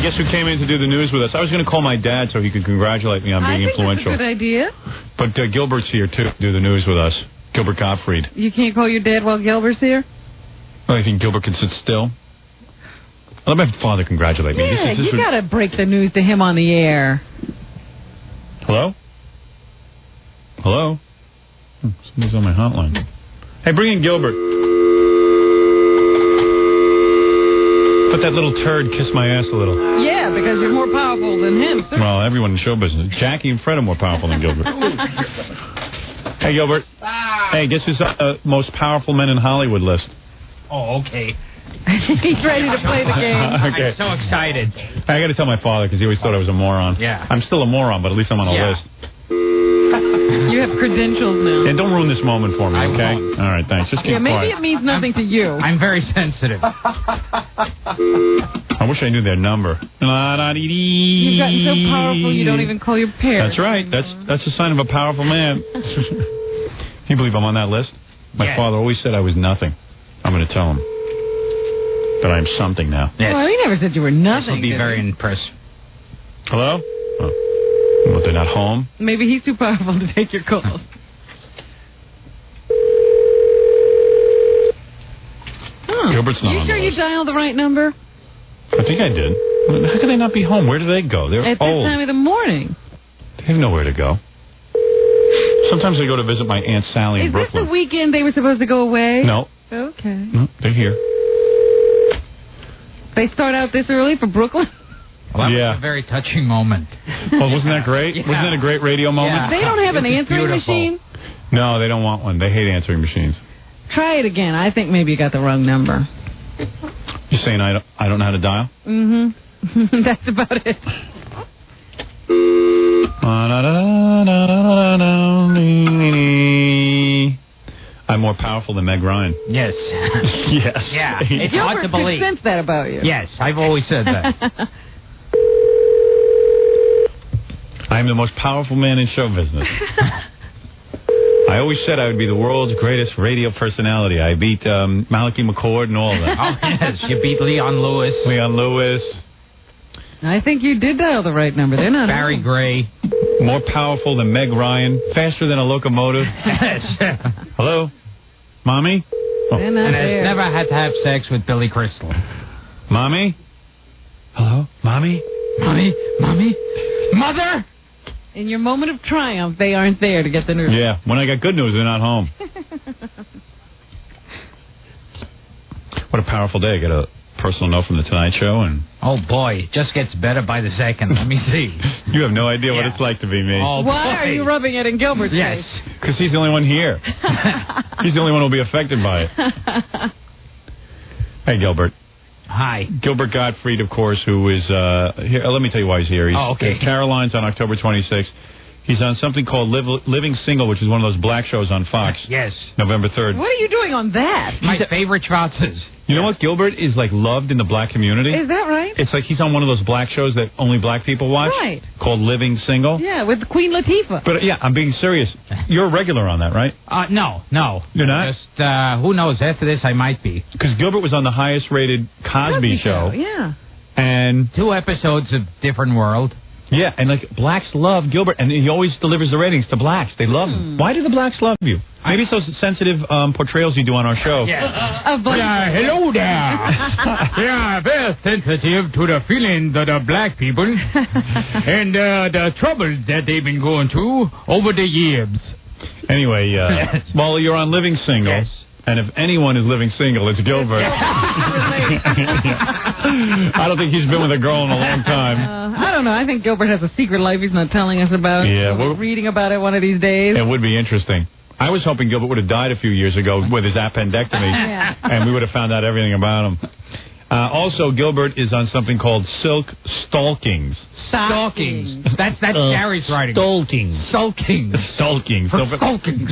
Hey, guess who came in to do the news with us? I was going to call my dad so he could congratulate me on being influential. That's a good idea. But Gilbert's here, too, to do the news with us. Gilbert Gottfried. You can't call your dad while Gilbert's here? Well, I think Gilbert can sit still. I'll let my father congratulate me. Yeah, you got to break the news to him on the air. Hello? Hello? Somebody's on my hotline. Hey, bring in Gilbert. Let that little turd kiss my ass a little. Yeah, because you're more powerful than him, sir. Well, everyone in show business. Jackie and Fred are more powerful than Gilbert. Hey, Gilbert. Hey, guess who's on the most powerful men in Hollywood list? Oh, okay. He's ready to play the game. Okay. I'm so excited. I got to tell my father because he always thought I was a moron. Yeah. I'm still a moron, but at least I'm on a list. You have credentials now. And don't ruin this moment for me, okay? All right, thanks. Just keep maybe quiet. it means nothing to you. I'm very sensitive. I wish I knew their number. You've gotten so powerful you don't even call your parents. That's right. That's a sign of a powerful man. Can you believe I'm on that list? My father always said I was nothing. I'm going to tell him that I'm something now. Yes. Well, he never said you were nothing. He'll be very impressed. Hello? Oh. Well, they're not home. Maybe he's too powerful to take your calls. Gilbert's not You on sure the you list. dialed the right number? I think I did. How could they not be home? Where do they go? They're At old. this time of the morning. They have nowhere to go. Sometimes I go to visit my Aunt Sally in Is this Brooklyn. the weekend they were supposed to go away? No. Okay. No, they're here. They start out this early for Brooklyn? Well, that was a very touching moment. Well, wasn't that great? Yeah. Wasn't that a great radio moment? They don't have an answering beautiful. machine? No, they don't want one. They hate answering machines. Try it again. I think maybe you got the wrong number. You're saying I don't know how to dial? Mm-hmm. That's about it. I'm more powerful than Meg Ryan. Yes. Yes. Yeah. It's hard to Gilbert believe. could sense that about you. Yes, I've always said that. I am the most powerful man in show business. I always said I would be the world's greatest radio personality. I beat Malachi McCord and all of that. Oh, yes. You beat Leon Lewis. Leon Lewis. I think you did dial the right number. They're not Barry home. Gray. More powerful than Meg Ryan. Faster than a locomotive. Yes. Hello? Mommy? Oh. They're not And has there. never had to have sex with Billy Crystal. Mommy? Hello? Mommy? Mommy? Mommy? Mother? In your moment of triumph, they aren't there to get the news. Yeah, when I got good news, they're not home. What a powerful day. I got a personal note from The Tonight Show, and Oh, boy. It just gets better by the second. Let me see. you have no idea what it's like to be me. Oh, Why boy. are you rubbing it in Gilbert's Yes. face? Because he's the only one here. He's the only one who will be affected by it. Hey, Gilbert. Hi. Gilbert Gottfried, of course, who is here. Let me tell you why he's here. He's okay. at Caroline's on October 26th. He's on something called Living Single, which is one of those black shows on Fox. Yes. November 3rd. What are you doing on that? My favorite Schwarzes. You know what? Gilbert is like loved in the black community. Is that right? It's like he's on one of those black shows that only black people watch. Right. Called Living Single. Yeah, with Queen Latifah. But yeah, I'm being serious. You're a regular on that, right? No. You're not? Just, who knows? After this, I might be. Because Gilbert was on the highest rated Cosby show. Yeah. And 2 episodes of Different World. yeah, and like blacks love Gilbert, and he always delivers the ratings to blacks. They love him. Why do the blacks love you? Maybe it's those sensitive portrayals you do on our show. Hello there. They are very sensitive to the feelings of the black people and the troubles that they've been going through over the years. Anyway, well, you're on Living Single. Yes. And if anyone is living single, it's Gilbert. I don't think he's been with a girl in a long time. I don't know. I think Gilbert has a secret life he's not telling us about. Yeah, We're reading about it one of these days. It would be interesting. I was hoping Gilbert would have died a few years ago with his appendectomy, Yeah. and we would have found out everything about him. Also, Gilbert is on something called Silk Stalkings. Stalkings. That's Gary's writing. Stalkings. Stalkings. Stalkings. Stalkings.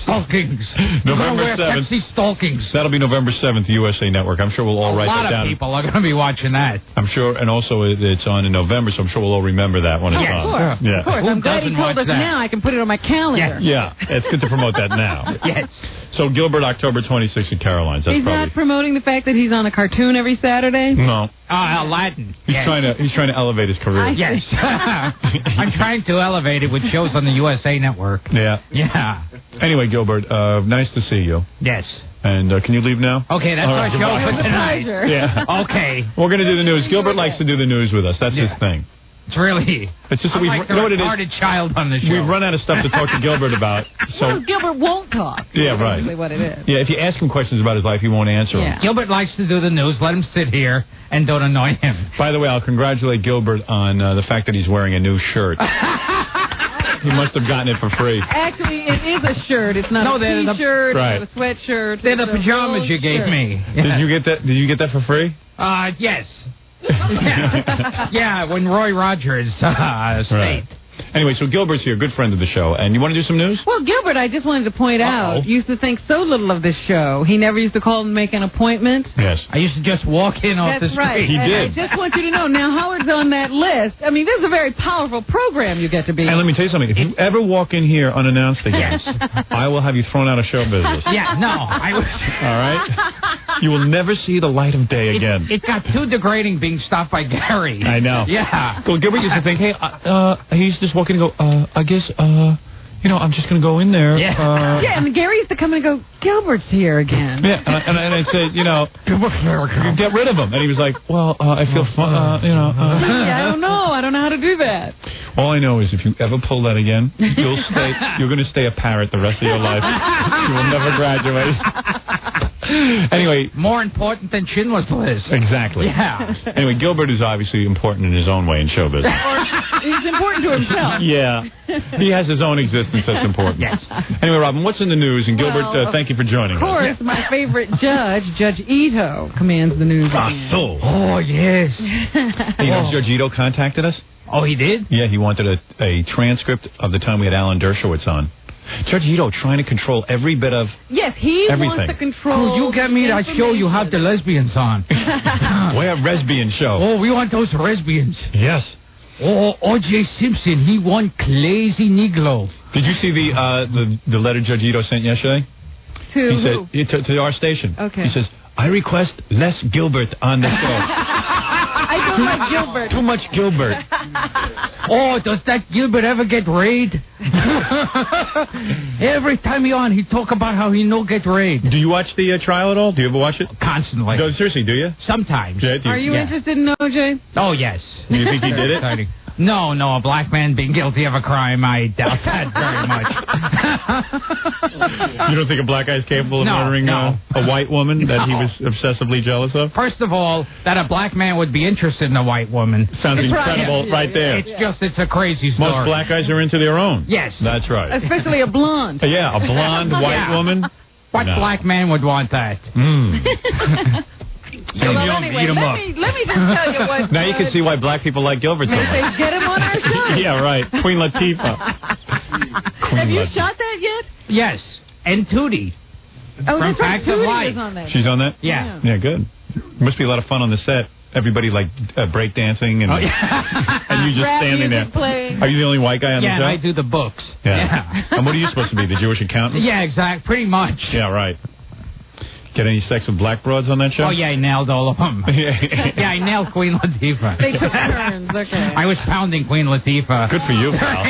Stalkings. You're November gonna wear 7th. Pepsi Stalkings. That'll be November 7th, USA Network. I'm sure we'll all write that A lot down. of people are going to be watching that. I'm sure, and also it's on in November, so I'm sure we'll all remember that when it's Yeah, on. Of course. Yeah. Of course. Who I'm glad he doesn't told watch us that? now. I can put it on my calendar. Yeah, it's good to promote that now. Yes. So Gilbert, October 26th at Caroline's. That's He's probably. not promoting the fact that he's on a cartoon every every Saturday? No. Aladdin. He's trying to elevate his career. Yes. I'm trying to elevate it with shows on the USA Network. Yeah. Yeah. Anyway, Gilbert, nice to see you. Yes. And can you leave now? Okay, that's All our right, show goodbye. for tonight. Pleasure. Yeah. Okay. We're going to do the news. Gilbert likes to do the news with us. That's his thing. It's really... It's just that I'm like the retarded child on the show. We've run out of stuff to talk to Gilbert about. So Well, Gilbert won't talk. Yeah, right. That's what it is. yeah, if you ask him questions about his life, he won't answer them. Yeah. Gilbert likes to do the news. Let him sit here and don't annoy him. By the way, I'll congratulate Gilbert on the fact that he's wearing a new shirt. He must have gotten it for free. Actually, it is a shirt. It's not they're a the- T-shirt. Right. It's not a sweatshirt. They're the It's a pajamas full you gave shirt. me. Did you get that? Did you get that for free? Yes. Yeah, when Roy Rogers stayed. Right. Anyway, so Gilbert's here, good friend of the show. And you want to do some news? Well, Gilbert, I just wanted to point Uh-oh. out, used to think so little of this show. He never used to call and make an appointment. Yes. I used to just walk in off the That's street. right. He And did. I just want you to know, now Howard's on that list. I mean, this is a very powerful program you get to be And let me tell you something. If you ever walk in here unannounced again, I will have you thrown out of show business. Yeah, no, I was... All right? You will never see the light of day again. It got too degrading being stopped by Gary. I know. Yeah. Well, Gilbert used to think, hey, he's just walking and go, I guess, I'm just going to go in there. Yeah. Yeah, and Gary used to come in and go, Gilbert's here again. Yeah, and I'd say, get rid of him. And he was like, well, I feel fun, I don't know. I don't know how to do that. All I know is if you ever pull that again, you're going to stay a parrot the rest of your life. You will never graduate. Anyway. More important than Schindler's List. Exactly. Yeah. Anyway, Gilbert is obviously important in his own way in show business. He's important to himself. Yeah. He has his own existence that's important. Yes. Anyway, Robin, what's in the news? And Gilbert, Well, thank you for joining Of us. course, my favorite judge, Judge Ito, commands the news. again. Oh, yes. You know, Judge Ito contacted us. Oh, he did? Yeah, he wanted a transcript of the time we had Alan Dershowitz on. Judge Ito trying to control every bit of... Yes, he Everything. wants to control... Oh, you get me that show you have the lesbians on. We're a lesbian show. Oh, we want those lesbians. Yes. Oh, O.J. Simpson, he won Crazy Negro. Did you see the letter Judge Ito sent yesterday? To He who? said to our station. Okay. He says, I request less Gilbert on the show. I don't like Gilbert. Too much Gilbert. Oh, does that Gilbert ever get raid? Every time he on, he talk about how he no get raid. Do you watch the trial at all? Do you ever watch it? Constantly. No, seriously, do you? Sometimes. Yeah, do Are you Yeah. interested in OJ? Oh, yes. Do you think he did it? Exciting. No, a black man being guilty of a crime, I doubt that very much. You don't think a black guy is capable of murdering no. a white woman that he No. was obsessively jealous of? First of all, that a black man would be interested in a white woman. Sounds Right. incredible right there. It's a crazy story. Most black guys are into their own. Yes. That's right. Especially a blonde. Yeah, a blonde white Yeah. woman. What No. black man would want that? Well, Young, anyway, beat 'em let up. me just tell you what... Now you can see why black people like Gilbert so They much. get him on our show. Yeah, right. Queen Latifah. Have you Latifah. shot that yet? Yes. And Tootie. Oh, From that's right. Facts of Tootie Life. was on that. She's on that? Yeah. Yeah, good. Must be a lot of fun on the set. Everybody like break dancing and Oh, yeah. and you just Rap standing there. music playing. Are you the only white guy on Yeah, the and show? I do the books. Yeah. And what are you supposed to be? The Jewish accountant? Yeah, exactly. Pretty much. Yeah, right. Get any sex with black broads on that show? Oh, yeah, I nailed all of them. Yeah, I nailed Queen Latifah. They took turns, okay. I was pounding Queen Latifah. Good for you, pal.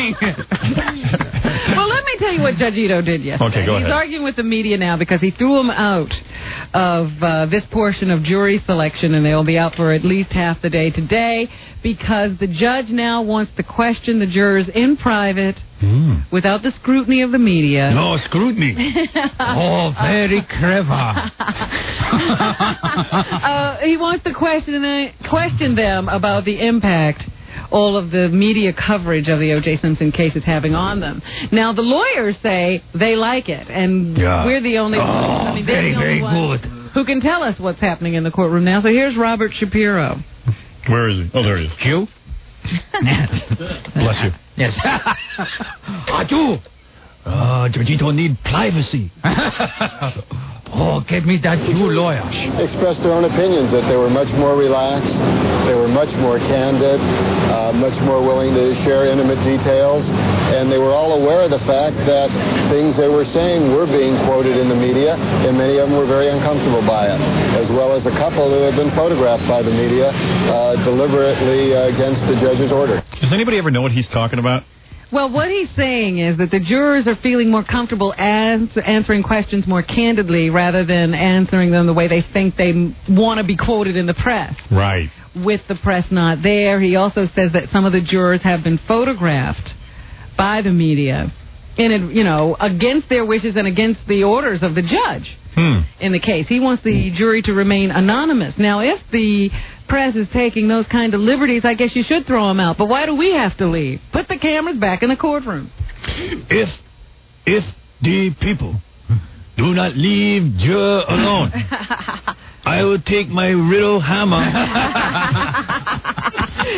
Well, let me tell you what Judge Ito did yesterday. Okay, go He's ahead. arguing with the media now because he threw him out of this portion of jury selection, and they'll be out for at least half the day today because the judge now wants to question the jurors in private without the scrutiny of the media. No scrutiny. Oh, very clever. He wants to question them about the impact all of the media coverage of the O.J. Simpson case is having on them. Now, the lawyers say they like it, and Yeah. we're the only ones. I mean, they're the only ones who can tell us what's happening in the courtroom now. So here's Robert Shapiro. Where is he? Oh, there he is. Jew? Bless you. Yes. I do. Judge Ito need privacy. Oh, get me that Jew lawyer. Expressed their own opinions that they were much more relaxed, they were much more candid, much more willing to share intimate details, and they were all aware of the fact that things they were saying were being quoted in the media, and many of them were very uncomfortable by it, as well as a couple who had been photographed by the media deliberately against the judge's order. Does anybody ever know what he's talking about? Well, what he's saying is that the jurors are feeling more comfortable answering questions more candidly rather than answering them the way they think they want to be quoted in the press. Right. With the press not there. He also says that some of the jurors have been photographed by the media, against their wishes and against the orders of the judge in the case. He wants the jury to remain anonymous. Now, if the press is taking those kind of liberties, I guess you should throw them out. But why do we have to leave? Put the cameras back in the courtroom. If the people do not leave juror alone, I will take my riddle hammer.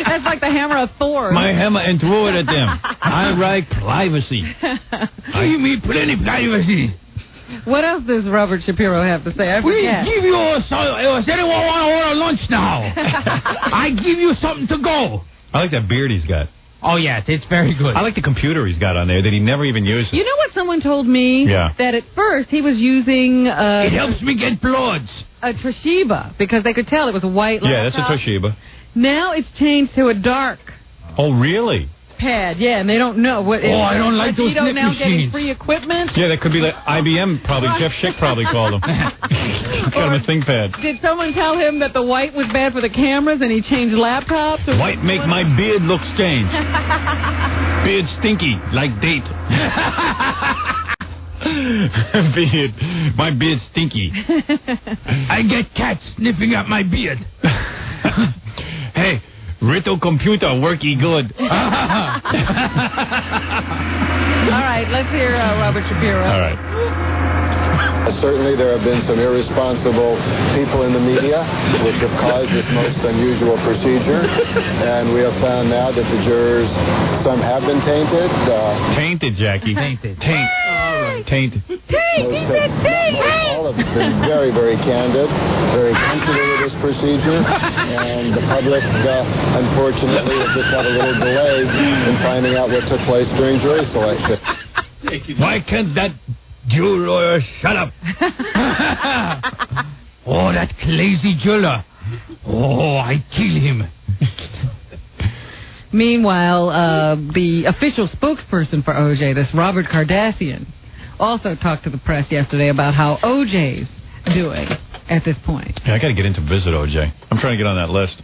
That's like the hammer of Thor. My hammer and throw it at them. I like privacy. Give me plenty privacy. What else does Robert Shapiro have to say? I We forget. give you anyone want to order lunch now? I give you something to go. I like that beard he's got. Oh, yes, it's very good. I like the computer he's got on there that he never even uses. You know what someone told me? Yeah. That at first he was using It helps me get bloods. a Toshiba because they could tell it was a white Yeah, that's laptop. a Toshiba. Now it's changed to a dark Oh, really? pad. Yeah, and they don't know what. Oh, I don't like those Toshiba snip now getting machines. free equipment. Yeah, that could be like IBM probably. Jeff Schick probably called him. Got him a ThinkPad. Did someone tell him that the white was bad for the cameras and he changed laptops? Or White make my beard look strange. Beard stinky, like date. Beard. My beard stinky. I get cats sniffing at my beard. Hey, Rito computer worky good. All right, let's hear Robert Shapiro. All right. Certainly there have been some irresponsible people in the media which have caused this most unusual procedure, and we have found now that the jurors, some have been tainted. Tainted, Jackie. Tainted. Taint. Taint. All have been very, very candid, very comfortable with this procedure, and the public, unfortunately, has just had a little delay in finding out what took place during jury selection. Why can't that Jew lawyer shut up? Oh, that lazy jeweler. Oh, I kill him. Meanwhile, the official spokesperson for OJ, this Robert Kardashian, also talked to the press yesterday about how OJ's doing at this point. Yeah, I got to get in to visit OJ. I'm trying to get on that list.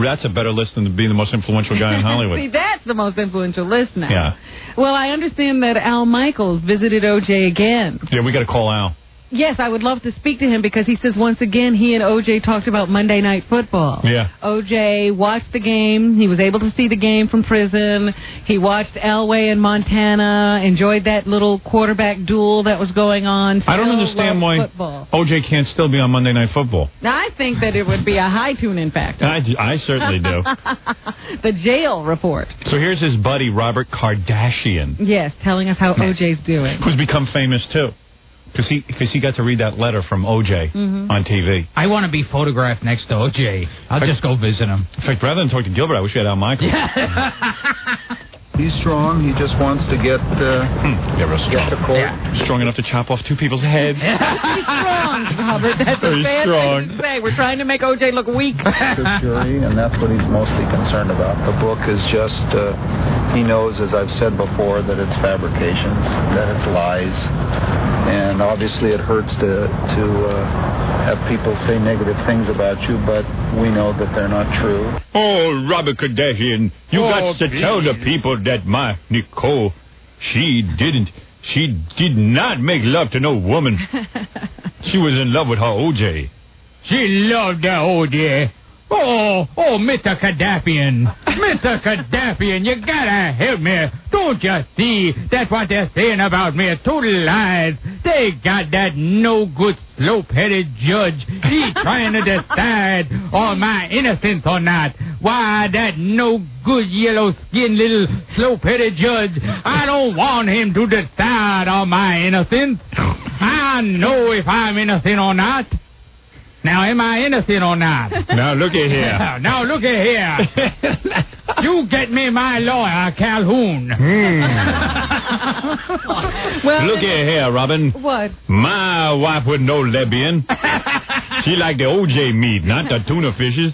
That's a better list than being the most influential guy in Hollywood. See, that's the most influential list now. Yeah. Well, I understand that Al Michaels visited OJ again. Yeah, we got to call Al. Yes, I would love to speak to him because he says once again he and OJ talked about Monday Night Football. Yeah. OJ watched the game. He was able to see the game from prison. He watched Elway in Montana, enjoyed that little quarterback duel that was going on. I don't Still understand loves why football. OJ can't still be on Monday Night Football. Now, I think that it would be a high tune-in factor. I certainly do. The jail report. So here's his buddy, Robert Kardashian, Yes, telling us how OJ's doing. who's become famous, too. Because he got to read that letter from OJ on TV. I want to be photographed next to OJ. I'll just go visit him. In fact, rather than talk to Gilbert, I wish we had Al Michaels. He's strong. He just wants to get Yeah, real strong. to court. Yeah. Strong enough to chop off two people's heads. He's strong, Robert. That's Very a bad strong. thing to say. We're trying to make OJ look weak. The jury, and that's what he's mostly concerned about. The book is just, he knows, as I've said before, that it's fabrications, that it's lies. And obviously it hurts to have people say negative things about you, but we know that they're not true. Oh, Robert Kardashian, you got to tell the people that my Nicole, she did not make love to no woman. She was in love with her OJ. She loved that OJ. Oh, Mr. Kardashian. Mr. Kardashian, you gotta help me. Don't you see that's what they're saying about me? Total lies. They got that no-good, slope-headed judge. He's trying to decide on my innocence or not. Why, that no-good, yellow-skinned little slope-headed judge, I don't want him to decide on my innocence. I know if I'm innocent or not. Now, am I innocent or not? Now, look at here. Now, look at here. You get me my lawyer, Calhoun. Well, Look at here, Robin. What? My wife was no lesbian. She liked the OJ meat, not the tuna fishes.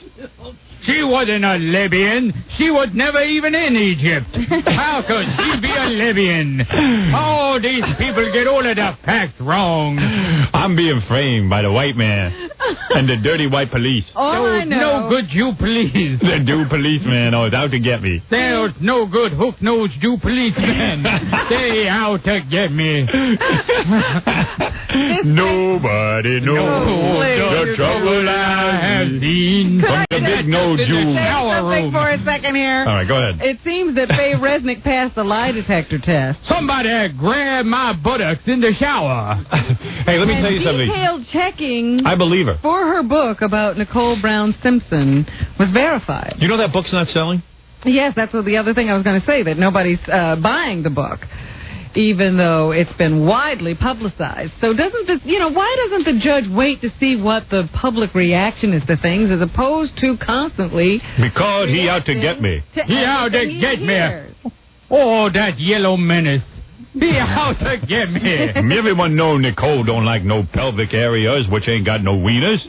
She wasn't a Libyan. She was never even in Egypt. How could she be a Libyan? Oh, these people get all of the facts wrong. I'm being framed by the white man and the dirty white police. All I know. No good Jew police. The Jew policeman is out to get me. There's no good hook-nosed Jew policemen. They out to get me. Nobody knows the trouble I have seen from the big no Jew. Shower Something room. for a second here. All right, go ahead. It seems that Faye Resnick passed the lie detector test. Somebody grab my buttocks in the shower. Hey, let me tell you And something. detailed checking I believe her. for her book about Nicole Brown Simpson was verified. You know that book's not selling? Yes, that's what the other thing I was going to say, that nobody's buying the book, even though it's been widely publicized. So doesn't this, why doesn't the judge wait to see what the public reaction is to things as opposed to constantly... Because he out to get me. He out to everything get he me. hears? Oh, that yellow menace. He out to get me. Everyone know Nicole don't like no pelvic areas which ain't got no wieners.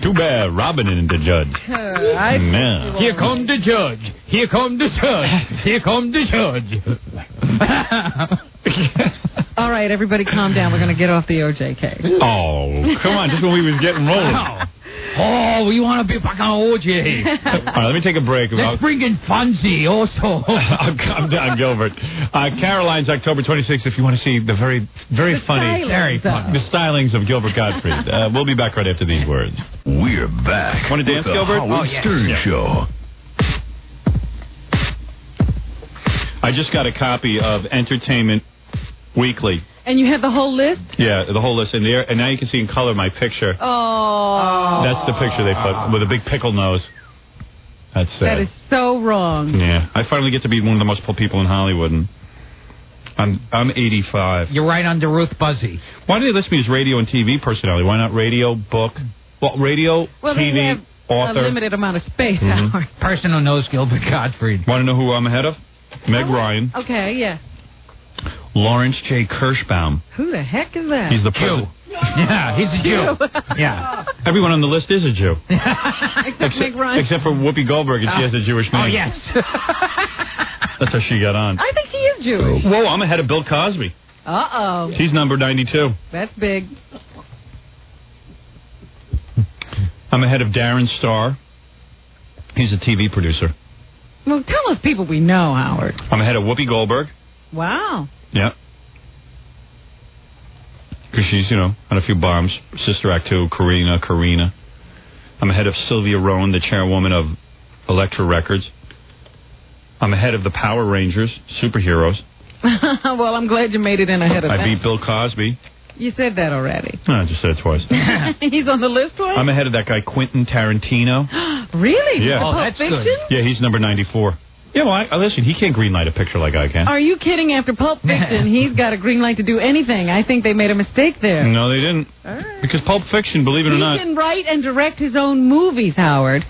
Too bad Robin isn't the judge. Now. Here come the judge. Here come the judge. Here come the judge. All right, everybody calm down. We're going to get off the OJ case. Oh, come on, just when we was getting rolling. Oh, we want to be back on OJ. All right, let me take a break. Let's bring in Fonzie also. I'm Gilbert. Caroline's October 26th, if you want to see the very, very funny, stylings. the stylings of Gilbert Gottfried. We'll be back right after these words. We're back. Want to dance, with the Gilbert? Howard Stern Show. I just got a copy of Entertainment Weekly. And you have the whole list? Yeah, the whole list in there. And now you can see in color my picture. Oh. That's the picture they put with a big pickle nose. That's sad. That is so wrong. Yeah, I finally get to be one of the most popular people in Hollywood, and I'm 85. You're right under Ruth Buzzy. Why do they list me as radio and TV personality? Why not radio, book? Well, radio, Well, TV, they have author. a limited amount of space, Howard. Person who knows Gilbert Gottfried. Want to know who I'm ahead of? Meg Ryan, Okay, yeah. Lawrence J. Kirschbaum. Who the heck is that? He's the president. Yeah, he's a Jew. Yeah. Everyone on the list is a Jew. Except Meg Ryan. Except for Whoopi Goldberg, and she has a Jewish name. Oh, yes. That's how she got on. I think she is Jewish. Whoa, I'm ahead of Bill Cosby. Uh-oh. He's number 92. That's big. I'm ahead of Darren Star. He's a TV producer. Well, tell us people we know, Howard. I'm ahead of Whoopi Goldberg. Wow. Yeah. Because she's, on a few bombs. Sister Act 2, Karina. I'm ahead of Sylvia Rowan, the chairwoman of Elektra Records. I'm ahead of the Power Rangers, superheroes. Well, I'm glad you made it in ahead of that. I beat Bill Cosby. You said that already. No, I just said it twice. He's on the list twice? I'm ahead of that guy, Quentin Tarantino. Really? Yeah. The Oh, Pulp that's Fiction? good. Yeah, he's number 94. Yeah, well, listen, he can't greenlight a picture like I can. Are you kidding? After Pulp Fiction, he's got a green light to do anything. I think they made a mistake there. No, they didn't. All right. Because Pulp Fiction, believe it or He not. can write and direct his own movies, Howard.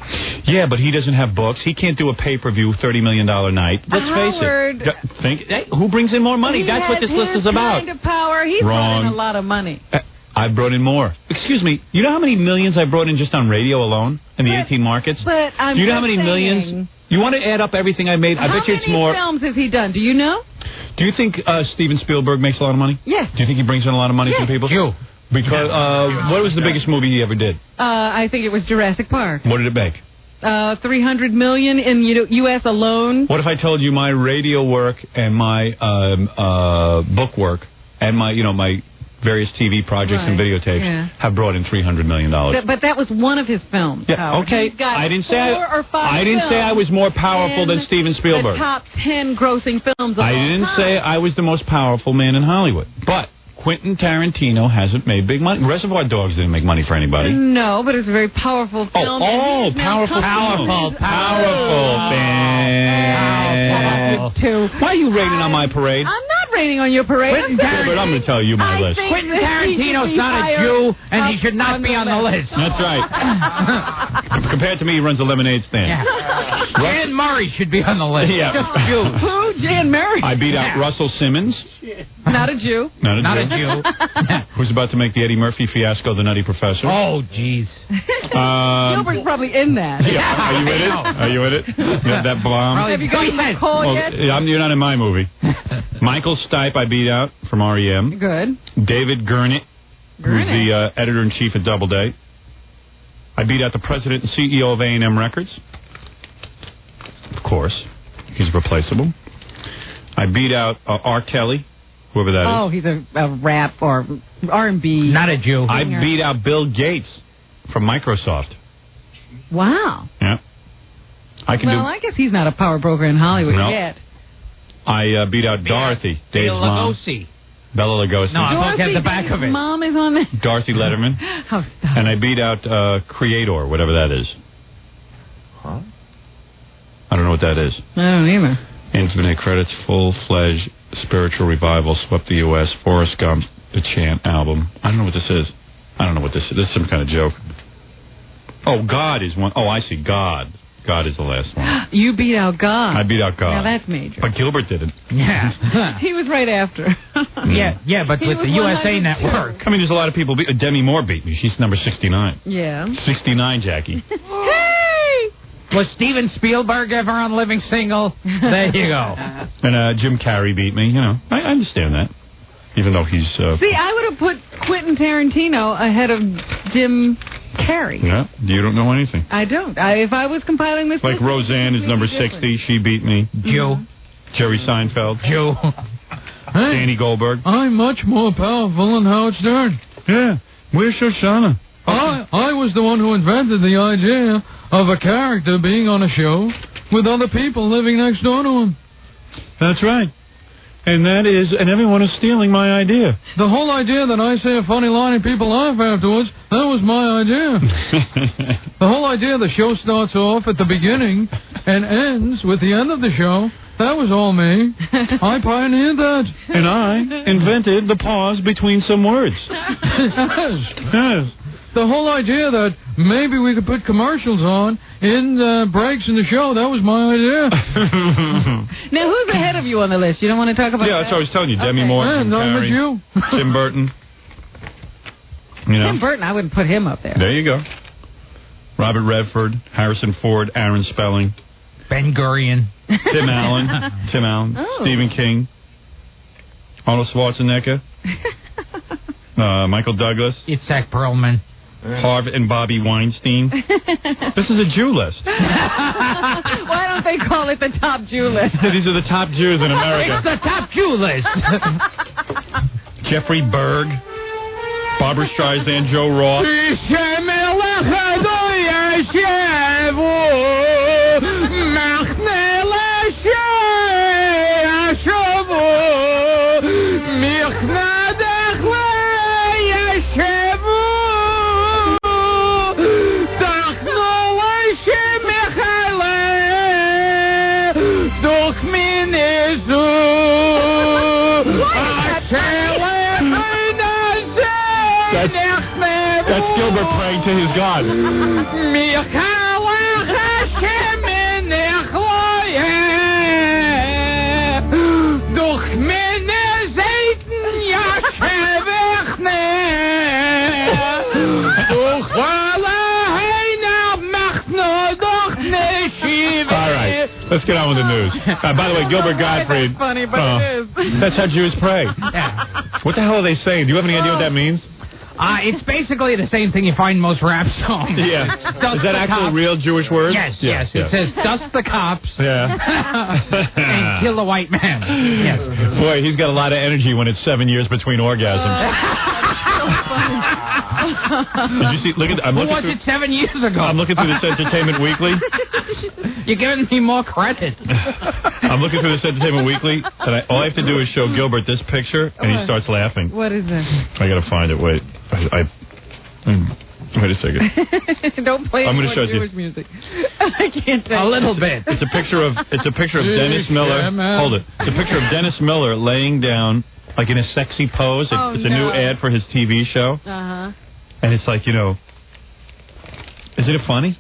Yeah, but he doesn't have books. He can't do a pay-per-view $30 million night. Let's Howard. face it. Hey, who brings in more money? He That's what has this list is about. Kind of power. He's Wrong. brought in a lot of money. I brought in more. Excuse me. You know how many millions I brought in just on radio alone in the 18 markets? But I'm Do you know how just many saying, millions? You want to add up everything I made? I bet you it's more. How many films has he done? Do you know? Do you think Steven Spielberg makes a lot of money? Yes. Do you think he brings in a lot of money Yes. from people? Jew. Because what was the biggest movie he ever did? I think it was Jurassic Park. What did it make? $300 million in U.S. alone. What if I told you my radio work and my book work and my my various TV projects and Right. videotapes have brought in $300 million? But that was one of his films. Yeah, Howard. okay. He's got I didn't say 4 or 5 I didn't say I was more powerful in than Steven Spielberg. The top 10 grossing films of I all didn't time. say I was the most powerful man in Hollywood. But Quentin Tarantino hasn't made big money. Reservoir Dogs didn't make money for anybody. No, but it's a very powerful film. and he's now powerful, coming to his powerful. own. Fan. Powerful. Why are you raining on my parade? I'm not raining on your parade. Quentin But I'm going to tell you my list. Quentin Tarantino's not a Jew, and he should not be on the list. That's right. Compared to me, he runs a lemonade stand. Yeah. Jan Murray should be on the list. Yeah. Just Jews. Who? Jan Murray. I beat out Russell Simmons. Not a Jew. Not a Jew. Who's about to make the Eddie Murphy fiasco, The Nutty Professor. Oh, jeez. Gilbert's probably in that. Yeah. Are you in it? Are you in it? That bomb? Have you gotten that call yet? You're not in my movie. Michael Stipe I beat out from REM. Good. David Gurnett, who's the editor-in-chief at Doubleday. I beat out the president and CEO of A&M Records. Of course. He's replaceable. I beat out R. Kelly, whoever that is. Oh, he's a rap or R&B. Not a Jew. I beat out Bill Gates from Microsoft. Wow. Yeah. I guess he's not a power broker in Hollywood yet. I beat out Dorothy, Dave's mom. Bella Lugosi. No, I'm looking at the back of it. Mom is on there. Dorothy Letterman. Oh, stop. And I beat out Creator, whatever that is. Huh? I don't know what that is. I don't either. Infinite Credits, Full-Fledged Spiritual Revival, Swept the U.S., Forrest Gump, The Chant album. I don't know what this is. I don't know what this is. This is some kind of joke. Oh, God is one. Oh, I see. God. God is the last one. You beat out God. I beat out God. Now that's major. But Gilbert didn't. Yeah. He was right after. Yeah, but with the USA Network. I mean, there's a lot of people. Demi Moore beat me. She's number 69. Yeah. 69, Jackie. Hey! Was Steven Spielberg ever on Living Single? There you go. And Jim Carrey beat me. You know, I understand that. Even though he's... See, I would have put Quentin Tarantino ahead of Jim Carrey. Yeah, you don't know anything. I don't. If I was compiling this like list, Roseanne is number 60. She beat me. Jew. Jerry Seinfeld. Jew. Danny Goldberg. I'm much more powerful than Howard Stern. Yeah. Where's Shoshana? I was the one who invented the idea of a character being on a show with other people living next door to him. That's right. And everyone is stealing my idea. The whole idea that I say a funny line and people laugh afterwards, that was my idea. The whole idea the show starts off at the beginning and ends with the end of the show, that was all me. I pioneered that. And I invented the pause between some words. Yes. The whole idea that maybe we could put commercials on in the breaks in the show, that was my idea. Now, who's ahead of you on the list? You don't want to talk about that? That's what I was telling you. Demi Moore, Jim Carrey, Tim Burton. You know? Tim Burton, I wouldn't put him up there. There you go. Robert Redford, Harrison Ford, Aaron Spelling. Ben Gurion. Tim Allen. Oh. Stephen King. Arnold Schwarzenegger. Michael Douglas. Itzhak Perlman. Harvey and Bobby Weinstein. This is a Jew list. Why don't they call it the top Jew list? These are the top Jews in America. It's the top Jew list. Jeffrey Berg, Barbara Streisand, Joe Roth. That's Gilbert praying to his God. All right, let's get on with the news. By the way, Gilbert Gottfried. That's funny, but it is. That's how Jews pray. Yeah. What the hell are they saying? Do you have any idea what that means? It's basically the same thing you find in most rap songs. Yeah. Dust Is that the actual cops. real Jewish word? Yes. It says dust the cops and kill the white man. Yes. Boy, he's got a lot of energy when it's 7 years between orgasms. Did you see? Look at. Who was it 7 years ago? I'm looking through this Entertainment Weekly. You're giving me more credit. I'm looking through this Entertainment Weekly, and all I have to do is show Gilbert this picture, and he starts laughing. What is it? I gotta find it. Wait, Wait a second. Don't play I'm gonna more show it to you. Jewish music. I can't tell. A little bit. It's a picture of Dennis Miller. Yeah, man. Hold it. It's a picture of Dennis Miller laying down, like in a sexy pose. It's a new ad for his TV show. Uh-huh. And it's like, isn't it funny?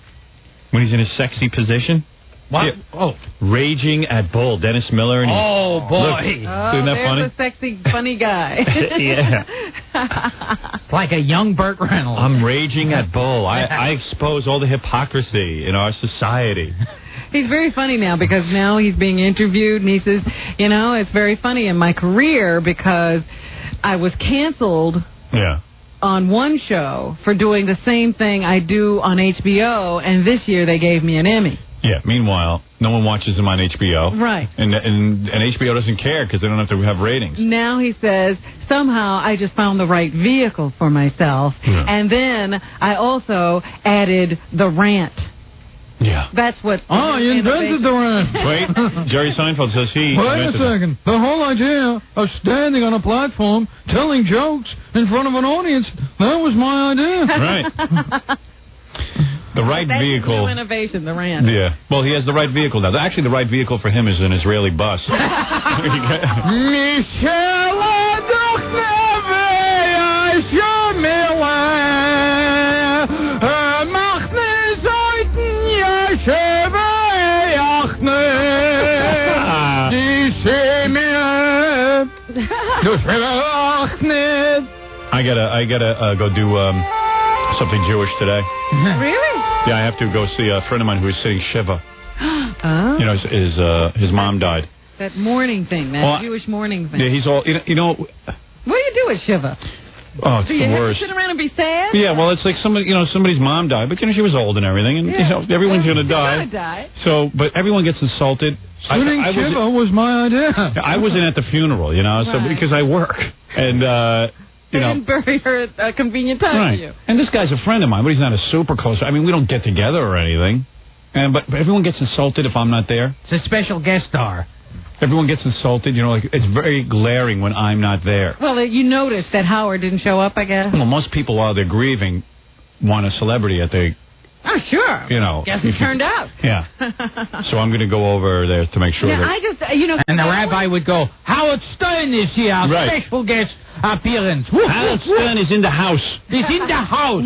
When he's in a sexy position? What? Yeah. Oh. Raging at Bull, Dennis Miller. And Oh, boy. Oh, isn't that there's funny? a sexy, funny guy. Yeah. It's like a young Burt Reynolds. I'm raging at Bull. I expose all the hypocrisy in our society. He's very funny now because now he's being interviewed and he says, it's very funny in my career because I was canceled Yeah. on one show for doing the same thing I do on HBO, and this year they gave me an Emmy. Yeah. Meanwhile, no one watches him on HBO. Right. And HBO doesn't care because they don't have to have ratings. Now he says, somehow I just found the right vehicle for myself, Yeah. and then I also added the rant. Yeah. That's what... Oh, you invented the rant. Wait, Jerry Seinfeld says he Wait a invented it. second. The whole idea of standing on a platform telling jokes in front of an audience, that was my idea. Right. The right That's his vehicle. new innovation, the rant. Yeah. Well, he has the right vehicle now. Actually, the right vehicle for him is an Israeli bus. I gotta go do something Jewish today. Really? Yeah, I have to go see a friend of mine who is sitting Shiva. Oh. His mom died. That mourning thing, that Well, Jewish mourning thing. Yeah, he's all What do you do at Shiva? Oh, it's Do the you have worst. to sit around and be sad? Yeah, well, it's like somebody's mom died, but she was old and everything, and everyone's gonna die. Die. So, but everyone gets insulted. Sitting Shiva was my idea. I wasn't at the funeral, so Right. because I work, and They didn't bury her at a convenient time right. for you. And this guy's a friend of mine, but he's not a super close. I mean, we don't get together or anything, but everyone gets insulted if I'm not there. It's a special guest star. Everyone gets insulted, it's very glaring when I'm not there. Well, you noticed that Howard didn't show up, I guess. Well, most people while they're grieving want a celebrity at their. Oh, sure. Guess who turned out? Yeah. So I'm going to go over there to make sure Yeah, that. I just, And the rabbi would go, Howard Stern is here, Right. special guest appearance. Woof, Howard woof, woof. Stern is in the house. He's in the house.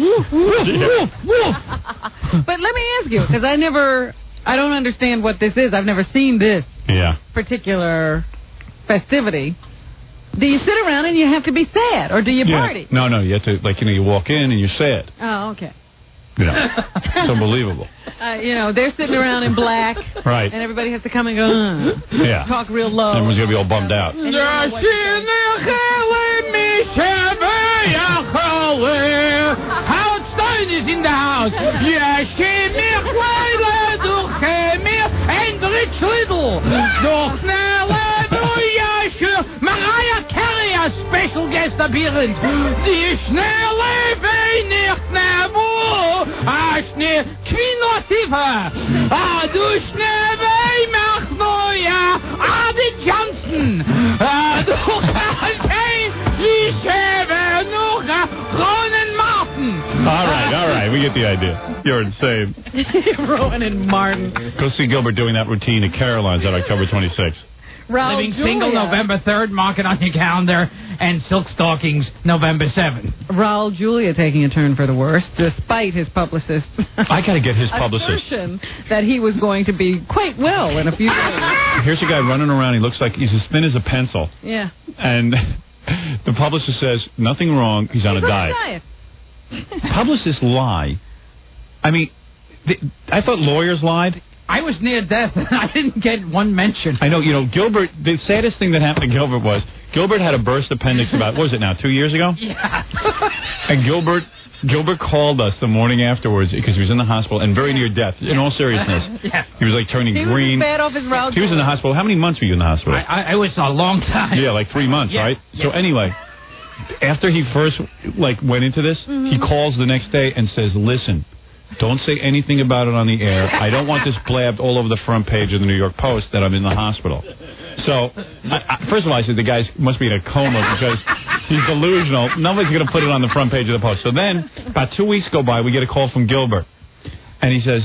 But let me ask you, because I don't understand what this is. I've never seen this Yeah. particular festivity. Do you sit around and you have to be sad, or do you party? No, you have to, you walk in and you're sad. Oh, okay. It's unbelievable. They're sitting around in black, Right. and everybody has to come and go, Yeah. talk real low. Everyone's going to be all bummed out. And you don't know what to Howard Stern is in the house. And Rich Little. Mariah Carey, a special guest appearance. Die schnelle Weihnachtsnabo. Queen Latifah. Du schnelle Weihnachtsneujahr. Adi Johnson. Du Hurricane. Ronan Martin. All right. We get the idea. You're insane. Rowan and Martin. Go see Gilbert doing that routine at Caroline's on October 26th. Raul Living Julia. single November 3rd, mark it on your calendar, and Silk Stockings November 7th. Raul Julia taking a turn for the worse, despite his publicist. I got to get his publicist. assertion that he was going to be quite well in a few days. Here's a guy running around. He looks like he's as thin as a pencil. Yeah. And the publicist says, nothing wrong. He's on a diet. Publicists lie. I mean, I thought lawyers lied. I was near death, and I didn't get one mention. I know, Gilbert, the saddest thing that happened to Gilbert was, Gilbert had a burst appendix about, what was it now, 2 years ago? Yeah. And Gilbert called us the morning afterwards because he was in the hospital and very near death, in all seriousness. Yeah. He was like turning He green. was bad off his Raul He was in the hospital. How many months were you in the hospital? I was a long time. Yeah, like 3 months, Yeah, right? yeah. So anyway, after he first went into this, he calls the next day and says, listen, don't say anything about it on the air. I don't want this blabbed all over the front page of the New York Post that I'm in the hospital. So, first of all, I said the guy must be in a coma because He's delusional. Nobody's going to put it on the front page of the Post. So then, about 2 weeks go by, we get a call from Gilbert. And he says,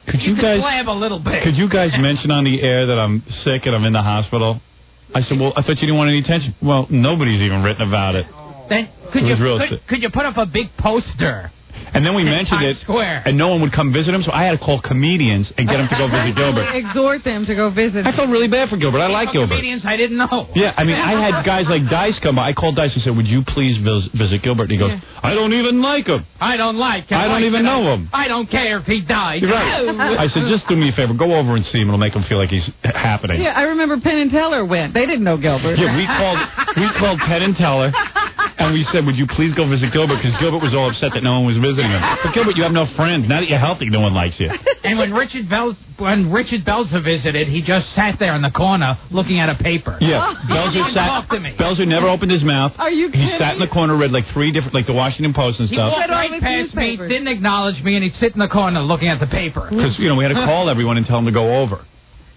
could you guys a little bit. Could you guys mention on the air that I'm sick and I'm in the hospital? I said, well, I thought you didn't want any attention. Well, nobody's even written about it. Then could you put up a big poster? And then we mentioned it, and no one would come visit him, so I had to call comedians and get them to go visit Gilbert. Exhort them to go visit. I felt really bad for Gilbert. I like Gilbert. Comedians I didn't know. Yeah, I mean, I had guys like Dice come by. I called Dice and said, would you please visit Gilbert? And he goes, I don't even like him. I don't like him. I don't even know him. I don't care if he dies. Right. I said, just do me a favor. Go over and see him. It'll make him feel like he's happening. Yeah, I remember Penn and Teller went. They didn't know Gilbert. Yeah, we called Penn and Teller, and we said, would you please go visit Gilbert? Because Gilbert was all upset that no one was visiting him. But Gilbert, you have no friends. Now that you're healthy, no one likes you. And when Richard Belzer visited, he just sat there in the corner looking at a paper. Yeah, Belzer never opened his mouth. Are you kidding? He sat in the corner, read like 3 different, like the Washington Post and He stuff. walked right past me, didn't acknowledge me, and he'd sit in the corner looking at the paper. Because, we had to call everyone and tell them to go over.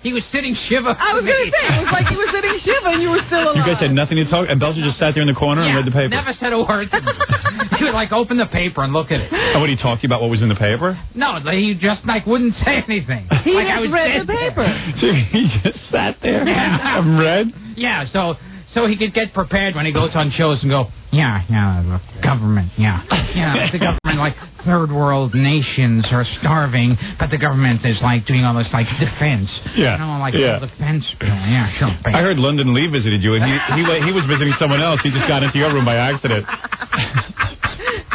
He was sitting shiver. I was going to say, it was like he was sitting shiver and you were still alive. You guys had nothing to talk, and Belzer just sat there in the corner and read the paper? Never said a word. He would, open the paper and look at it. And would he talk to you about what was in the paper? No, he just, wouldn't say anything. He just read the paper. So he just sat there and read? Yeah, so he could get prepared when he goes on shows and go, the government, the government, third world nations are starving, but the government is, doing all this, defense. Yeah. Defense bill. Yeah, sure. I heard London Lee visited you, and he was visiting someone else. He just got into your room by accident.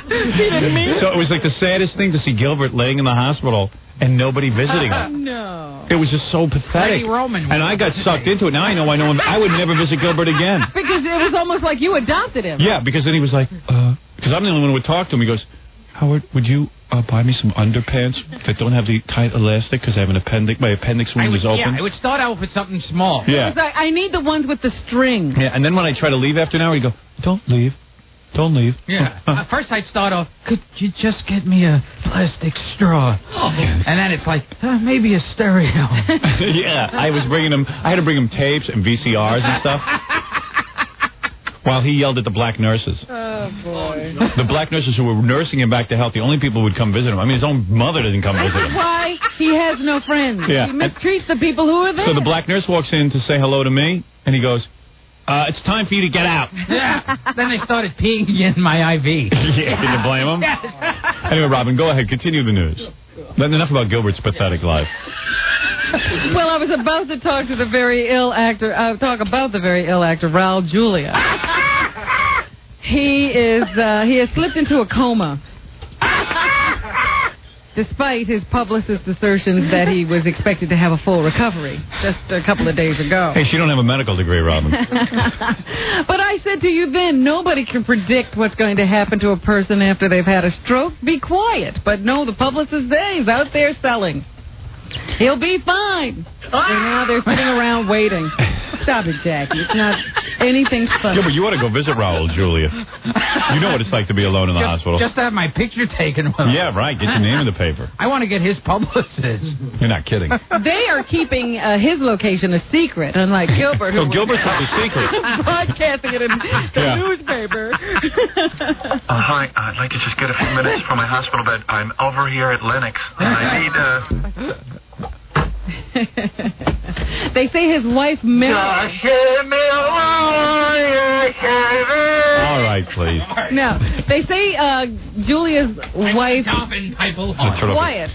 He didn't mean it. So it was the saddest thing to see Gilbert laying in the hospital and nobody visiting him. No. It was just so pathetic. And I got sucked into it. Now I know him. I would never visit Gilbert again. Because it was almost like you adopted him. Yeah, because then he was like, because I'm the only one who would talk to him. He goes, Howard, would you buy me some underpants that don't have the tight elastic because I have an appendix. My appendix wound is open. Yeah, I would start out with something small. Yeah. It was like, I need the ones with the string. Yeah, and then when I try to leave after an hour, he'd go, don't leave. Don't leave. Yeah. First I'd start off, could you just get me a plastic straw? And then it's like, maybe a stereo. Yeah, I had to bring him tapes and VCRs and stuff. While he yelled at the black nurses. Oh, boy. The black nurses who were nursing him back to health, the only people who would come visit him. I mean, his own mother didn't come visit him. That's why he has no friends. Yeah. He mistreats the people who are there. So the black nurse walks in to say hello to me, and he goes, it's time for you to get out. Yeah. Then they started peeing in my IV. Yeah, can you blame them? Yes. Anyway, Robin, go ahead. Continue the news. Enough about Gilbert's pathetic life. Well, I was about to talk to the very ill actor. Talk about the very ill actor, Raul Julia. He has slipped into a coma. Despite his publicist's assertions that he was expected to have a full recovery just a couple of days ago. Hey, she don't have a medical degree, Robin. But I said to you then, nobody can predict what's going to happen to a person after they've had a stroke. Be quiet. But no, the publicist there is out there selling. He'll be fine. And now they're sitting around waiting. Stop it, Jackie. It's not anything funny. Yeah, but you ought to go visit Raul Julia. You know what it's like to be alone in the hospital. Just to have my picture taken with him. Yeah, right. Get your name in the paper. I want to get his publicist. You're not kidding. They are keeping his location a secret, unlike Gilbert. So Gilbert's not a secret. Broadcasting it in the newspaper. Hi, I'd like to just get a few minutes from my hospital bed. I'm over here at Lennox, and I need They say his wife Mary. All right, please. No, they say Julia's wife. Quiet.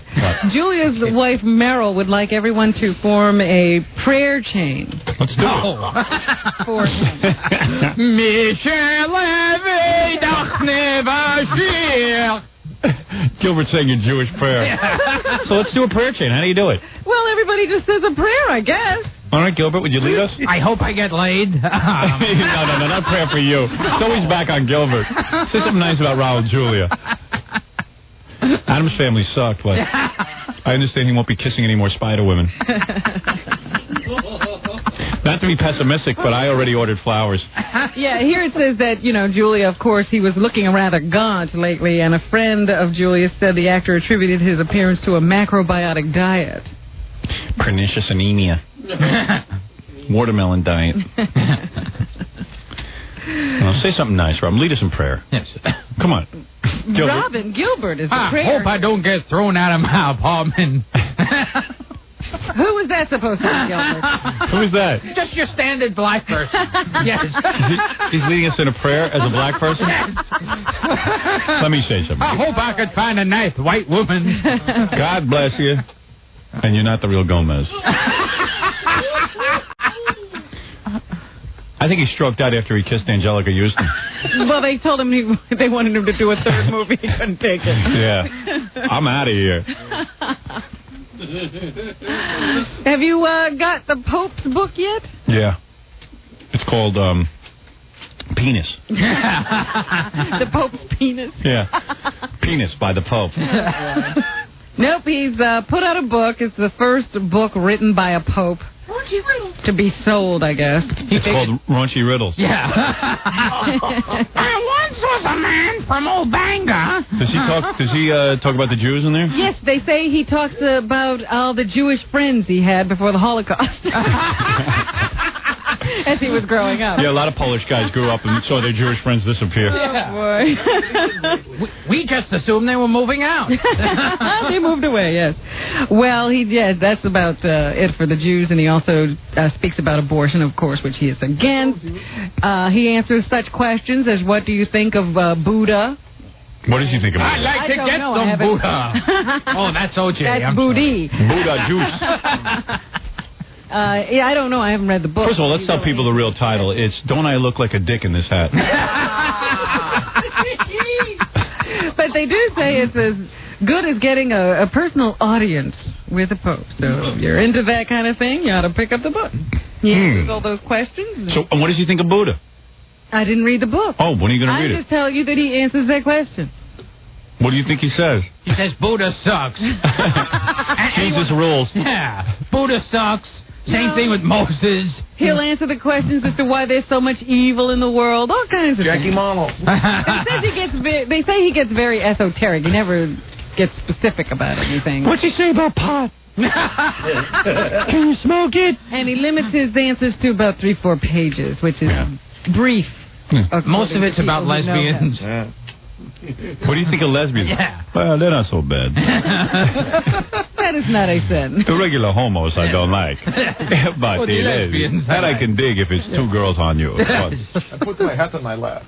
Julia's wife Meryl would like everyone to form a prayer chain. Let's do it. For him. Gilbert saying your Jewish prayer. So let's do a prayer chain. How do you do it? Well, everybody just says a prayer, I guess. All right, Gilbert, would you lead us? I hope I get laid. No, not prayer for you. It's always back on Gilbert. Say something nice about Raul Julia. Adam's family sucked, but I understand he won't be kissing any more spider women. Not to be pessimistic, but I already ordered flowers. Yeah, here it says that, Julia, of course, he was looking rather gaunt lately, and a friend of Julia said the actor attributed his appearance to a macrobiotic diet. Pernicious anemia. Watermelon diet. Well, say something nice, Robin. Lead us in prayer. Yes. Come on. Gilbert. Robin Gilbert is the I prayer. hope I don't get thrown out of my apartment. Who was that supposed to be, Gilbert? Who is that? Just your standard black person. Yes. He's leading us in a prayer as a black person? Let me say something. I hope I could find a nice white woman. God bless you. And you're not the real Gomez. I think he stroked out after he kissed Angelica Houston. Well, they told him they wanted him to do a third movie. He couldn't take it. Yeah. I'm out of here. Have you got the Pope's book yet? Yeah. It's called Penis. The Pope's penis? Yeah. Penis by the Pope. Nope, he's put out a book. It's the first book written by a Pope. To be sold, I guess. It's called Raunchy Riddles. Yeah. I once was a man from Old Bangor. Does he talk about the Jews in there? Yes, they say he talks about all the Jewish friends he had before the Holocaust. As he was growing up. Yeah, a lot of Polish guys grew up and saw their Jewish friends disappear. Yeah. Oh, boy. we just assumed they were moving out. They moved away, yes. Well, that's about it for the Jews, and he also speaks about abortion, of course, which he is against. He answers such questions as, what do you think of Buddha? What does he think about I'd it? like to get some Buddha. Oh, that's OJ. That's Booty. Buddha juice. Yeah, I don't know. I haven't read the book. First of all, let's tell people the real title. It's Don't I Look Like a Dick in This Hat? But they do say it's as good as getting a personal audience with a Pope. So if you're into that kind of thing, you ought to pick up the book. He answers all those questions. So, what does he think of Buddha? I didn't read the book. Oh, when are you going to read I'm just telling you that he answers that question. What do you think he says? He says Buddha sucks. Jesus rules. Yeah. Buddha sucks. Same thing with Moses. He'll answer the questions as to why there's so much evil in the world, all kinds of Jackie things. Mono. They say he gets very esoteric. He never gets specific about anything. What's he say about pot? Can you smoke it? And he limits his answers to about 3-4 pages, which is brief. Most of it's about lesbians. What do you think of lesbians? Yeah. Well, they're not so bad. That is not a sin. The regular homos I don't like. But the lesbians, that I can dig if it's two girls on you. I put my hat on my lap.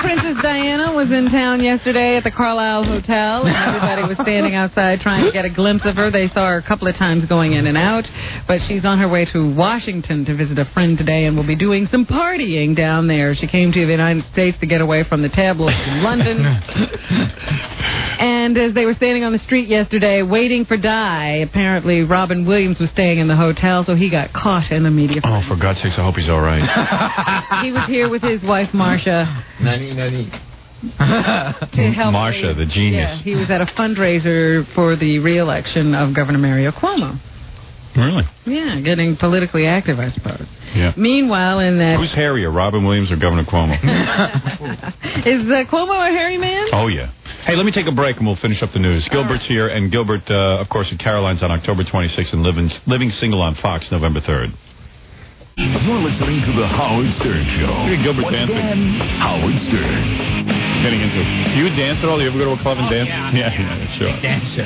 Princess Diana was in town yesterday at the Carlisle Hotel, and everybody was standing outside trying to get a glimpse of her. They saw her a couple of times going in and out, but she's on her way to Washington to visit a friend today and will be doing some partying down there. She came to the United States to get away from the tabloids in London. And as they were standing on the street yesterday waiting for Di, apparently Robin Williams was staying in the hotel, so he got caught in the media. Oh, for God's sakes, I hope he's all right. He was here with his wife, Marcia. Nani. To help Marcia, the genius. Yeah, he was at a fundraiser for the re-election of Governor Mario Cuomo. Really? Yeah, getting politically active, I suppose. Yeah. Meanwhile, in that... Who's hairier, Robin Williams or Governor Cuomo? Is Cuomo a hairy man? Oh, yeah. Hey, let me take a break and we'll finish up the news. Gilbert's here, and Gilbert, of course, at Caroline's on October 26th and Living Single on Fox November 3rd. You're listening to the Howard Stern Show. Look at Gilbert Once dancing. again, Howard Stern. Getting into it. You dance at all? You ever go to a club and dance? Yeah, sure. Dancer.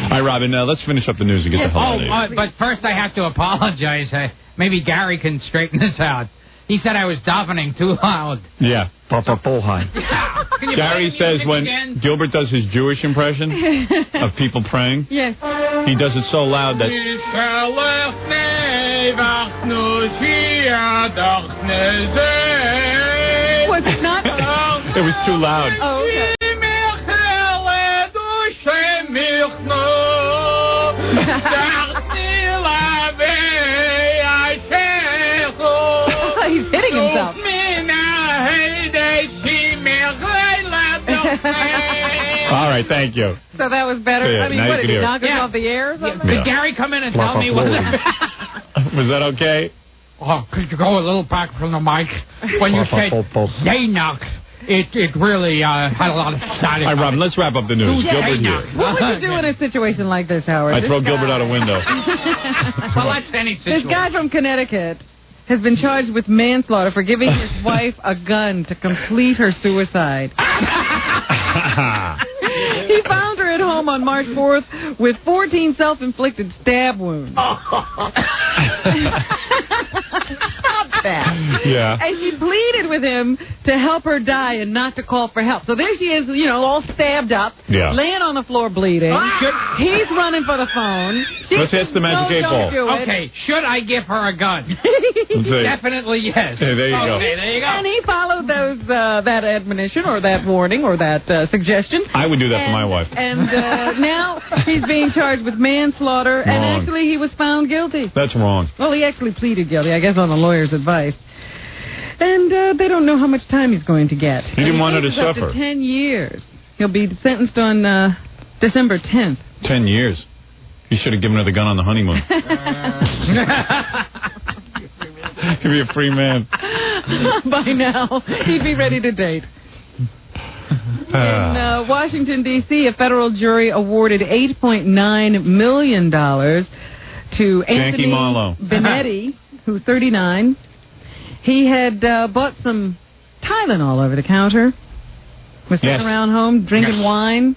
All right, Robin, let's finish up the news and get the hell out of here. But first I have to apologize. Maybe Gary can straighten this out. He said I was davening too loud. Yeah. Gary says when again? Gilbert does his Jewish impression of people praying, Yes. he does it so loud that... Was it not? It was too loud. Oh, okay. He's hitting himself. All right, thank you. So that was better? Yeah, I mean, now what, you did can he hear. knock us off the air or something? Did Gary come in and tell me what? Was that okay? Oh, could you go a little back from the mic when you said Zaynuk? It really had a lot of static. All right, Robin, let's wrap up the news. Gilbert here. What would you do in a situation like this, Howard? I'd throw Gilbert out a window. Well, that's any situation. This guy from Connecticut has been charged with manslaughter for giving his wife a gun to complete her suicide. He found her at home on March 4th with 14 self-inflicted stab wounds. Stop that. Yeah. And she pleaded with him to help her die and not to call for help. So there she is, all stabbed up, laying on the floor bleeding. He's running for the phone. Let's ask the Magic 8 Ball. Okay, should I give her a gun? Definitely yes. Hey, there you go. Okay, there you go. And he followed that admonition or that warning or that suggestion. I would do that for my wife. And now he's being charged with manslaughter, and actually he was found guilty. That's wrong. Well, he actually pleaded guilty, I guess, on the lawyer's advice. And they don't know how much time he's going to get. He didn't want her to suffer. Up to 10 years. He'll be sentenced on December 10th. 10 years. He should have given her the gun on the honeymoon. He'd be a free man. By now, he'd be ready to date. In Washington, D.C., a federal jury awarded $8.9 million to Anthony Benetti, who's 39. He had bought some Tylenol over the counter, was sitting around home drinking wine,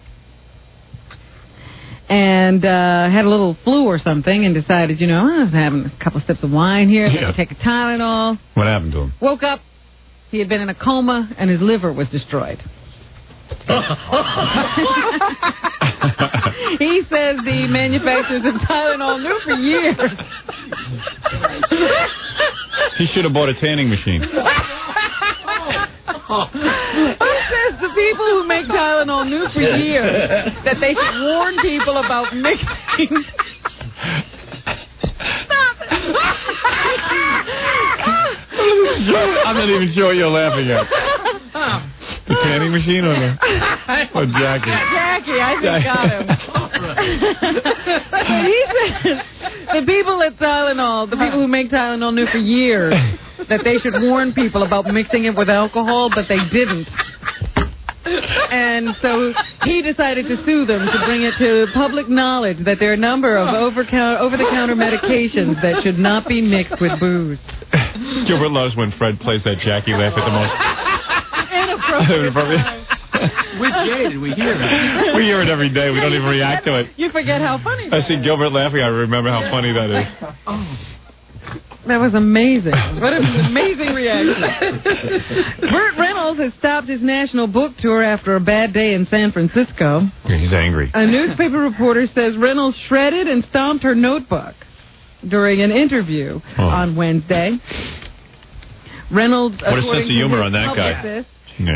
and had a little flu or something, and decided, I was having a couple of sips of wine here, let me take a Tylenol. What happened to him? Woke up, he had been in a coma, and his liver was destroyed. He says the manufacturers of Tylenol knew for years. He should have bought a tanning machine. He says the people who make Tylenol knew for years that they should warn people about mixing. Stop it. I'm not even sure you're laughing at. The tanning machine or Jackie? Jackie, I just got him. He says the people at Tylenol, the people who make Tylenol knew for years that they should warn people about mixing it with alcohol, but they didn't. And so he decided to sue them to bring it to public knowledge that there are a number of over-the-counter medications that should not be mixed with booze. Gilbert loves when Fred plays that Jackie laugh at the most. Inappropriate. We're jaded. We hear it. We hear it every day. We don't even react to it. You forget how funny that I see Gilbert laughing. I remember how funny that is. That was amazing. What an amazing reaction. Burt Reynolds has stopped his national book tour after a bad day in San Francisco. Yeah, he's angry. A newspaper reporter says Reynolds shredded and stomped her notebook during an interview on Wednesday. Reynolds, what a sense of humor on that guy.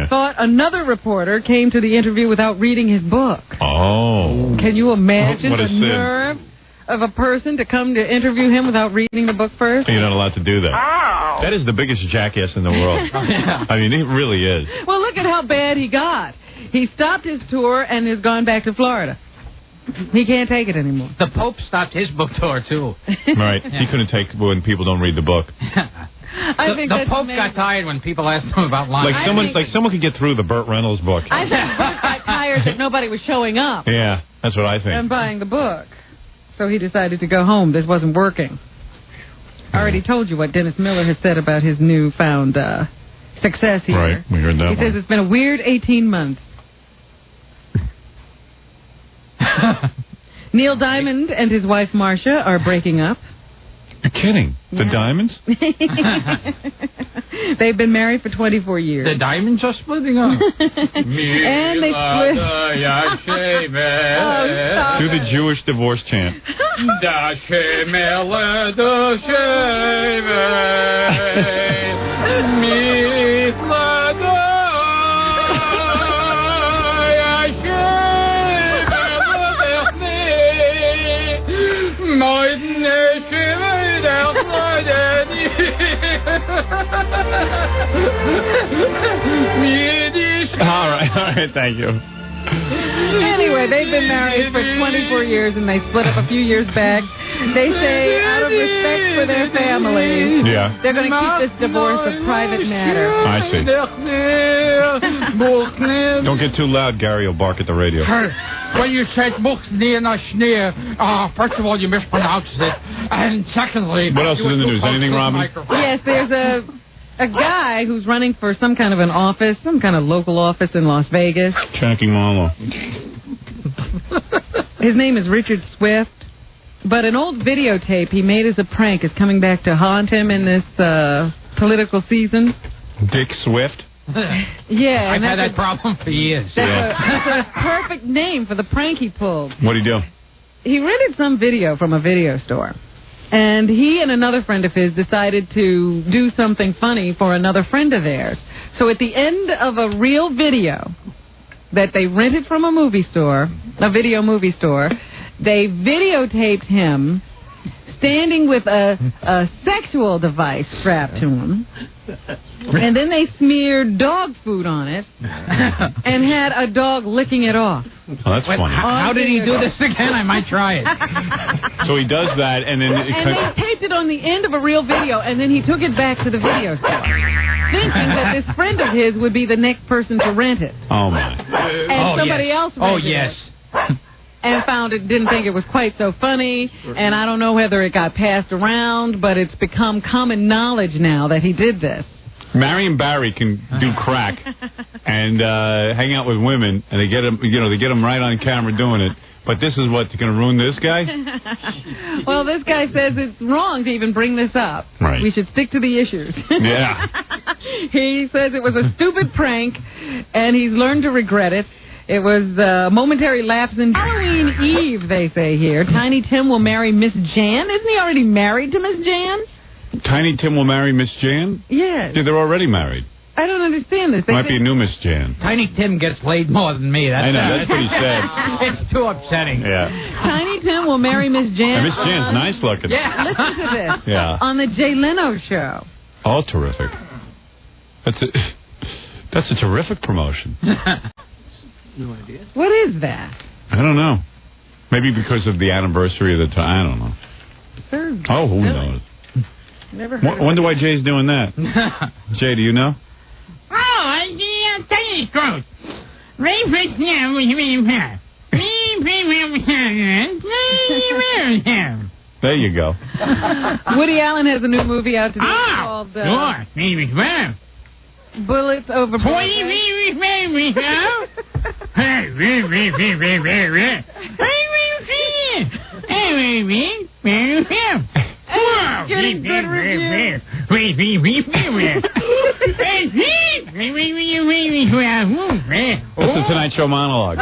Thought another reporter came to the interview without reading his book. Oh. Can you imagine the nerve of a person to come to interview him without reading the book first? You're not allowed to do that. Oh. That is the biggest jackass in the world. I mean, he really is. Well, look at how bad he got. He stopped his tour and has gone back to Florida. He can't take it anymore. The Pope stopped his book tour, too. Right. He couldn't take when people don't read the book. I think the Pope got tired when people asked him about lying. Like someone could get through the Burt Reynolds book. I think the Pope got tired that nobody was showing up. Yeah, that's what I think. And buying the book. So he decided to go home. This wasn't working. I already told you what Dennis Miller has said about his newfound success here. Right, we heard that He says it's been a weird 18 months. Neil Diamond and his wife Marcia are breaking up. You're kidding. The Diamonds? They've been married for 24 years. The Diamonds are splitting up. And they split. Do the Jewish divorce chant. All right, thank you. Anyway, they've been married for 24 years, and they split up a few years back. They say, out of respect for their family, they're going to keep this divorce a private matter. I see. Don't get too loud, Gary. He'll bark at the radio. When you said first of all, you mispronounced it. And secondly... What else is in the news? Anything, Robin? Yes, there's a guy who's running for some kind of an office, some kind of local office in Las Vegas. Jackie Marlowe. His name is Richard Swift. But an old videotape he made as a prank is coming back to haunt him in this political season. Dick Swift? Yeah. I've had that problem for years. That's a perfect name for the prank he pulled. What'd he do? He rented some video from a video store. And he and another friend of his decided to do something funny for another friend of theirs. So at the end of a real video that they rented from a movie store, a video movie store, they videotaped him standing with a sexual device strapped to him. And then they smeared dog food on it and had a dog licking it off. Oh, that's funny. How did he do this again? I might try it. So he does that, and then... they taped it on the end of a real video, and then he took it back to the video store, thinking that this friend of his would be the next person to rent it. Oh, my. And somebody else rented it. And didn't think it was quite so funny, and I don't know whether it got passed around, but it's become common knowledge now that he did this. Marion Barry can do crack and hang out with women, and they get him right on camera doing it. But this is what's going to ruin this guy? Well, this guy says it's wrong to even bring this up. Right. We should stick to the issues. Yeah. He says it was a stupid prank, and he's learned to regret it. It was a momentary lapse in Halloween Eve, they say here. Tiny Tim will marry Miss Jan. Isn't he already married to Miss Jan? Tiny Tim will marry Miss Jan? Yes. Yeah, they're already married. I don't understand this. Might be a new Miss Jan. Tiny Tim gets laid more than me. I know, that's what he said. It's too upsetting. Yeah. Tiny Tim will marry Miss Jan. And Miss Jan's nice looking. Yeah. Listen to this. Yeah. On the Jay Leno show. Oh, terrific. That's a terrific promotion. No idea. What is that? I don't know. Maybe because of the anniversary of the time. I don't know. Oh, who knows? Never heard. Wonder why Jay's doing that. Jay, do you know? Oh, the Tiny Scrooge. There you go. Woody Allen has a new movie out today called Bullets Over Broadway. Getting good reviews. That's the Tonight Show monologue.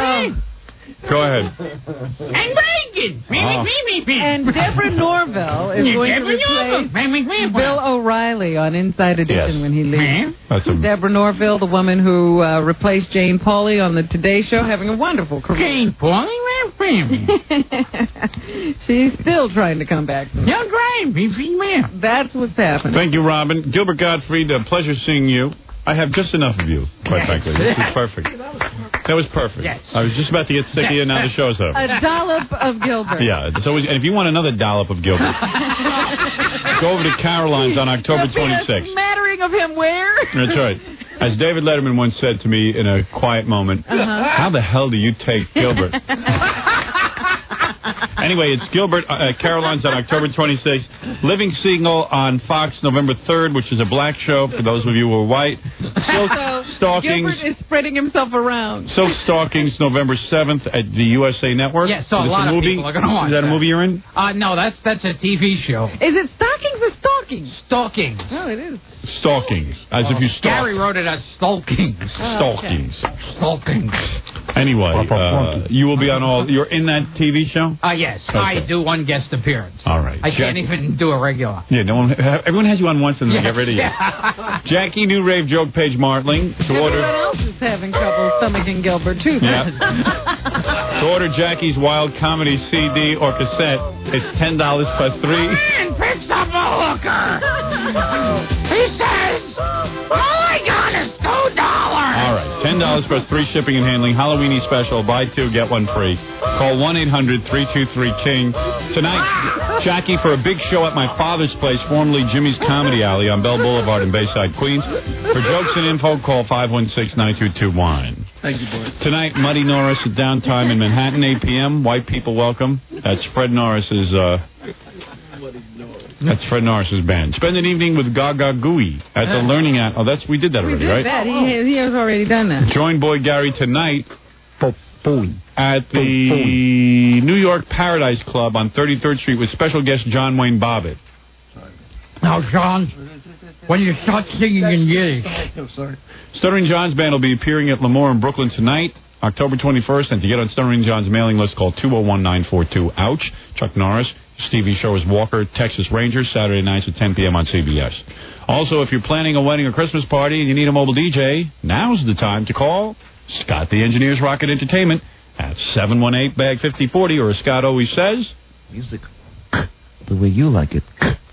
Go ahead. And Reagan. And Deborah Norville is going to replace Bill O'Reilly on Inside Edition when he leaves. Deborah Norville, the woman who replaced Jane Pauley on the Today Show, having a wonderful career. Jane Pauley? She's still trying to come back. You're great. That's what's happening. Thank you, Robin. Gilbert Gottfried, a pleasure seeing you. I have just enough of you, quite frankly. This is perfect. That was perfect. Yes. I was just about to get sick of you, now the show's over. A dollop of Gilbert. Yeah, it's always, and if you want another dollop of Gilbert, go over to Caroline's on October 26th. Smattering of him where? That's right. As David Letterman once said to me in a quiet moment, how the hell do you take Gilbert? Anyway, it's Gilbert Caroline's on October 26th. Living Signal on Fox November 3rd, which is a black show for those of you who are white. Silk Stalkings. Gilbert is spreading himself around. Silk Stalkings November 7th at the USA Network. Yes, so a lot of people are going to watch that. Is that a movie you're in? No, that's a TV show. Is it Stockings or Stalkings? Stalkings. Oh, it is. Stalkings. As if you stalk. Gary wrote it as Stalkings. Stalkings. Stalkings. Anyway, you will be on all... You're in that TV show? Yes. Okay. I do one guest appearance. All right. I can't even do a regular. Yeah, everyone has you on once and then they get rid of you. Jackie, New Rave Joke, Paige Martling. Everyone else is having trouble stomaching Gilbert, too. Yeah. To order Jackie's Wild Comedy CD or cassette, it's $10 plus 3. Man picks up a hooker. He says, all I got is $2. All right, $10 plus free shipping and handling. Halloweeny special. Buy two, get one free. Call 1-800-323-KING. Tonight, Jackie, for a big show at my father's place, formerly Jimmy's Comedy Alley on Bell Boulevard in Bayside, Queens. For jokes and info, call 516-922-WINE. Thank you, boys. Tonight, Muddy Norris at Downtime in Manhattan, 8 p.m. White people welcome. That's Fred Norris's... That's Fred Norris's band. Spend an evening with Gaga Gooey at the Learning At. Oh, we did that already, right? That. He has already done that. Join Boy Gary tonight at the New York Paradise Club on 33rd Street with special guest John Wayne Bobbitt. Now, John, when you start singing in Yiddish. I'm sorry. Stuttering John's band will be appearing at Lemoore in Brooklyn tonight, October 21st. And to get on Stuttering John's mailing list, call 201-942-OUCH. Chuck Norris, Stevie Show is Walker, Texas Rangers, Saturday nights at 10 p.m. on CBS. Also, if you're planning a wedding or Christmas party and you need a mobile DJ, now's the time to call Scott the Engineer's Rocket Entertainment at 718-BAG-5040, or as Scott always says, music the way you like it.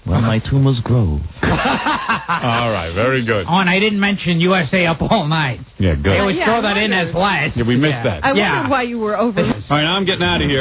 Well, my tumors grow. All right, very good. Oh, and I didn't mention USA Up All Night. Yeah, good. They always throw that in as last. Yeah, we missed that. I wondered why you were over. All right, now I'm getting out of here.